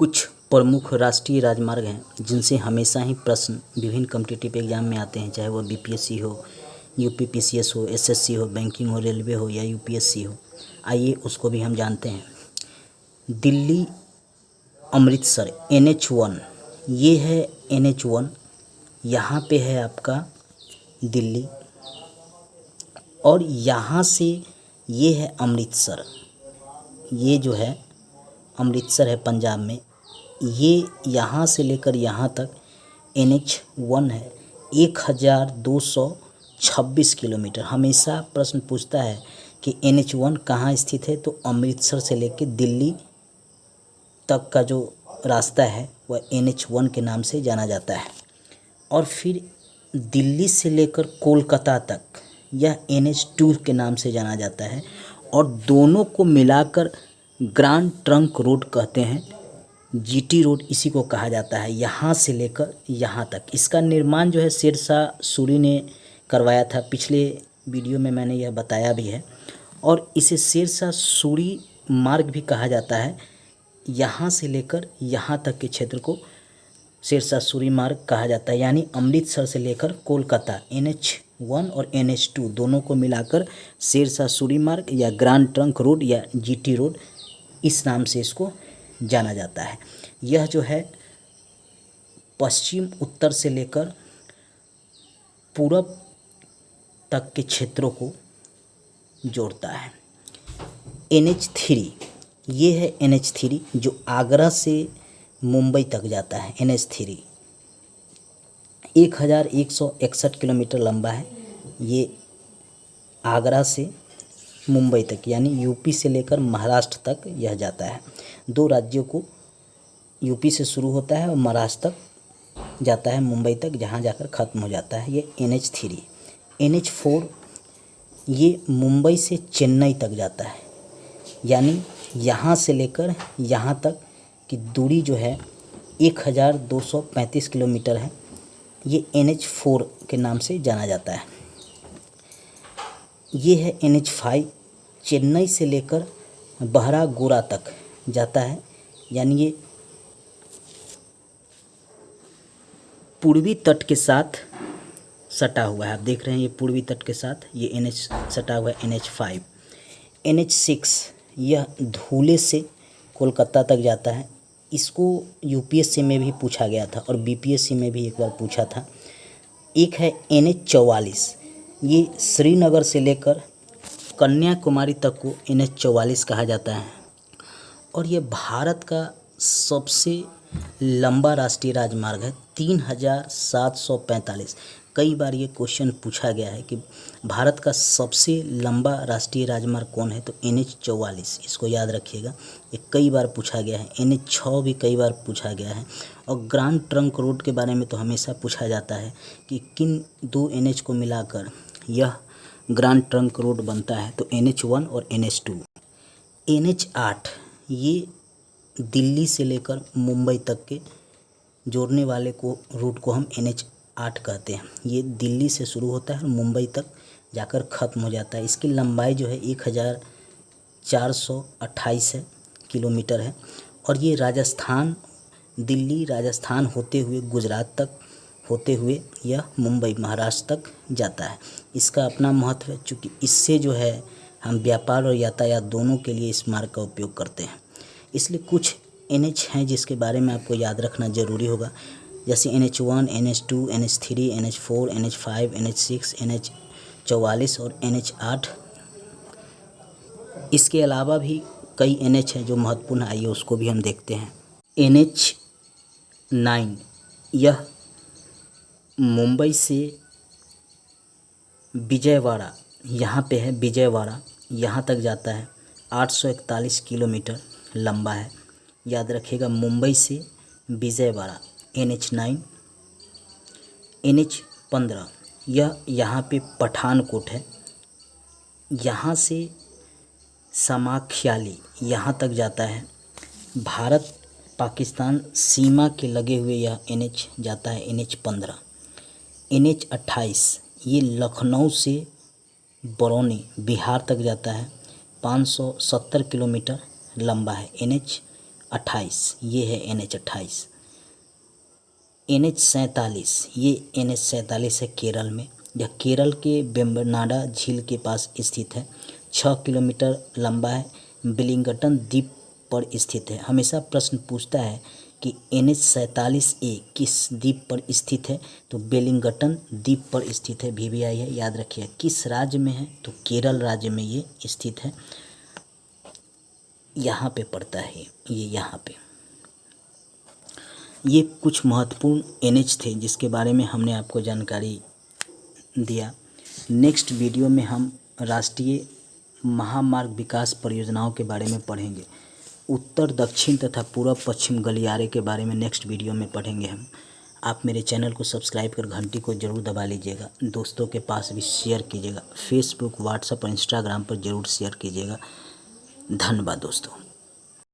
कुछ प्रमुख राष्ट्रीय राजमार्ग हैं जिनसे हमेशा ही प्रश्न विभिन्न कॉम्पिटिटिव एग्जाम में आते हैं, चाहे वो बीपीएससी हो, यूपीपीसीएस हो, एसएससी हो, बैंकिंग हो, रेलवे हो या यूपीएससी हो। आइए उसको भी हम जानते हैं। दिल्ली अमृतसर NH1, ये है NH1। यहाँ पे है आपका दिल्ली और यहाँ से ये है अमृतसर। ये जो है अमृतसर है पंजाब में। ये यहाँ से लेकर यहाँ तक NH1 है, 1226 किलोमीटर। हमेशा प्रश्न पूछता है कि NH1 कहाँ स्थित है, तो अमृतसर से लेकर दिल्ली तक का जो रास्ता है वह NH1 के नाम से जाना जाता है। और फिर दिल्ली से लेकर कोलकाता तक यह NH2 के नाम से जाना जाता है और दोनों को मिलाकर ग्रांड ट्रंक रोड कहते हैं। GT रोड इसी को कहा जाता है, यहाँ से लेकर यहाँ तक। इसका निर्माण जो है शेरशाह सूरी ने करवाया था, पिछले वीडियो में मैंने यह बताया भी है। और इसे शेरशाह सूरी मार्ग भी कहा जाता है। यहाँ से लेकर यहाँ तक के क्षेत्र को शेरशाह सूरी मार्ग कहा जाता है। यानी अमृतसर से लेकर कोलकाता NH1 और NH2 दोनों को मिलाकर शेरशाह सूरी मार्ग या ग्रांड ट्रंक रोड या GT रोड इस नाम से इसको जाना जाता है। यह जो है पश्चिम उत्तर से लेकर पूरब तक के क्षेत्रों को जोड़ता है। NH3, ये है NH3 जो आगरा से मुंबई तक जाता है। NH3 1161 किलोमीटर लंबा है। ये आगरा से मुंबई तक यानी यूपी से लेकर महाराष्ट्र तक यह जाता है। दो राज्यों को यूपी से शुरू होता है और महाराष्ट्र तक जाता है, मुंबई तक, जहाँ जाकर ख़त्म हो जाता है। ये NH3। NH4 ये मुंबई से चेन्नई तक जाता है, यानी यहाँ से लेकर यहाँ तक की दूरी जो है 1235 किलोमीटर है। ये NH4 के नाम से जाना जाता है। ये है NH5, चेन्नई से लेकर बहरागोड़ा तक जाता है, यानी ये पूर्वी तट के साथ सटा हुआ है। आप देख रहे हैं ये पूर्वी तट के साथ ये NH सटा हुआ है, NH5। NH6 यह धुले से कोलकाता तक जाता है। इसको यूपीएससी में भी पूछा गया था और बीपीएससी में भी एक बार पूछा था। एक है NH44, ये श्रीनगर से लेकर कन्याकुमारी तक को NH44 कहा जाता है और ये भारत का सबसे लंबा राष्ट्रीय राजमार्ग है, 3745। कई बार ये क्वेश्चन पूछा गया है कि भारत का सबसे लंबा राष्ट्रीय राजमार्ग कौन है, तो NH44, इसको याद रखिएगा। ये कई बार पूछा गया है। NH6 भी कई बार पूछा गया है। और ग्रांड ट्रंक रोड के बारे में तो हमेशा पूछा जाता है कि किन दो NH को मिलाकर यह ग्रांड ट्रंक रोड बनता है, तो NH1 और NH2। NH8 ये दिल्ली से लेकर मुंबई तक के जोड़ने वाले को रूट को हम NH8 कहते हैं। ये दिल्ली से शुरू होता है और मुंबई तक जाकर ख़त्म हो जाता है। इसकी लंबाई जो है 1428 किलोमीटर है और ये राजस्थान, दिल्ली राजस्थान होते हुए गुजरात तक होते हुए यह मुंबई महाराष्ट्र तक जाता है। इसका अपना महत्व है, चूँकि इससे जो है हम व्यापार और यातायात दोनों के लिए इस मार्ग का उपयोग करते हैं। इसलिए कुछ NH हैं जिसके बारे में आपको याद रखना ज़रूरी होगा, जैसे NH1, NH2, NH3, NH4, NH5, NH6, NH44 और NH8। इसके अलावा भी कई NH हैं जो महत्वपूर्ण, आइए उसको भी हम देखते हैं। NH9 यह मुंबई से विजयवाड़ा, यहाँ पे है विजयवाड़ा, यहाँ तक जाता है। 841 किलोमीटर लंबा है, याद रखिएगा। मुंबई से विजयवाड़ा NH9। NH15 यह यहाँ पे पठानकोट है, यहाँ से समाख्याली यहाँ तक जाता है। भारत पाकिस्तान सीमा के लगे हुए यह NH जाता है, NH15। NH28 ये लखनऊ से बरौनी बिहार तक जाता है, 570 किलोमीटर लंबा है। NH 28, ये है NH28। NH47, ये NH47 है केरल में। यह केरल के वेम्बनाड झील के पास स्थित है। 6 किलोमीटर लंबा है। वेलिंगटन द्वीप पर स्थित है। हमेशा प्रश्न पूछता है कि NH47A किस द्वीप पर स्थित है, तो वेलिंगटन द्वीप पर स्थित है। VVI है, याद रखिए। किस राज्य में है, तो केरल राज्य में ये स्थित है। यहाँ पे पड़ता है ये यहाँ पे। ये कुछ महत्वपूर्ण NH थे जिसके बारे में हमने आपको जानकारी दिया। नेक्स्ट वीडियो में हम राष्ट्रीय महामार्ग विकास परियोजनाओं के बारे में पढ़ेंगे। उत्तर दक्षिण तथा पूर्व पश्चिम गलियारे के बारे में नेक्स्ट वीडियो में पढ़ेंगे हम। आप मेरे चैनल को सब्सक्राइब कर घंटी को ज़रूर दबा लीजिएगा। दोस्तों के पास भी शेयर कीजिएगा। फेसबुक, व्हाट्सएप और इंस्टाग्राम पर ज़रूर शेयर कीजिएगा। धन्यवाद दोस्तों।